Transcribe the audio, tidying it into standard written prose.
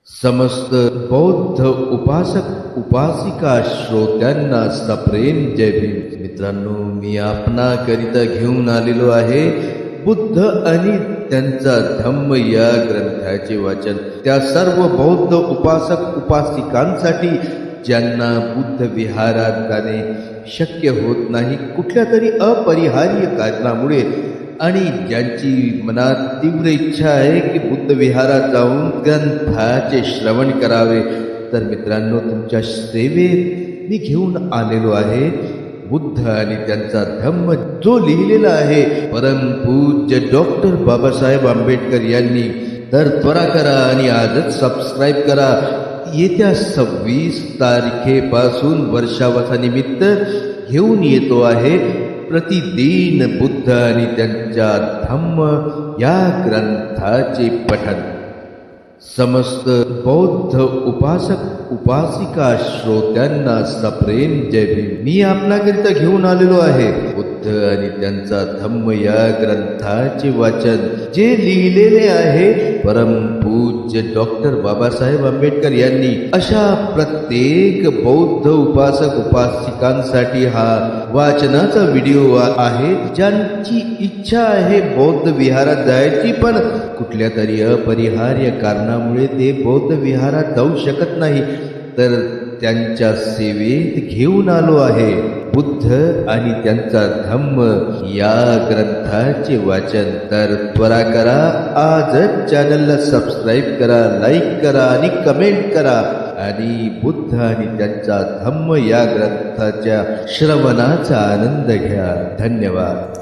समस्त बौद्ध उपासक उपासिका श्रोत्यांना सप्रेम जय भीम. मित्रांनो, मी आपणाकरिता घेऊन आलेलो आहे बुद्ध आणि त्यांचा धम्म या ग्रंथाचे वाचन. त्या सर्व बौद्ध उपासक उपासिकांसाठी ज्यांना बुद्ध विहारात जाणे शक्य होत नाही कुठल्या तरी अपरिहार्य कारणामुळे, आणि ज्यांची मनात तीव्र इच्छा आहे की बुद्ध विहारात जाऊन ग्रंथाचे श्रवण करावे, तर मित्रांनो, तुमच्या सेवेत मी घेऊन आलेलो आहे बुद्ध आणि त्यांचा धम्म, जो लिहिलेला आहे परमपूज्य डॉक्टर बाबासाहेब आंबेडकर यांनी. तर त्वरा करा आणि आजच सबस्क्राईब करा. येत्या 26 तारखेपासून वर्षावसानिमित्त घेऊन येतो आहे प्रतिदिन बुद्ध आणि त्यांच्या धम्म या ग्रंथाचे पठण. समस्त बौद्ध उपासक उपासिका श्रोत्यांना सप्रेम जय भीम. मी आपल्याकरिता घेऊन आलेलो आहे बुद्ध आणि त्यांचा धम्म या ग्रंथाचे वाचन, जे लिहिलेले आहे परमपूज्य डॉक्टर बाबासाहेब आंबेडकर यांनी. अशा प्रत्येक बौद्ध उपासक उपासिकांसाठी हा वाचनाचा व्हिडिओ आहे, ज्यांची इच्छा आहे बौद्ध विहारात जायची, पण कुठल्या तरी अपरिहार्य कारणामुळे ते बौद्ध विहारात जाऊ शकत नाही. तर त्यांच्या सेवेत घेऊन आलो आहे बुद्ध आणि त्यांचा धम्म या ग्रंथाचे वाचन. तर त्वरा करा, आजच चॅनलला सबस्क्राईब करा, लाईक करा आणि कमेंट करा, आणि बुद्ध आणि त्यांचा धम्म या ग्रंथाच्या श्रवणाचा आनंद घ्या. धन्यवाद.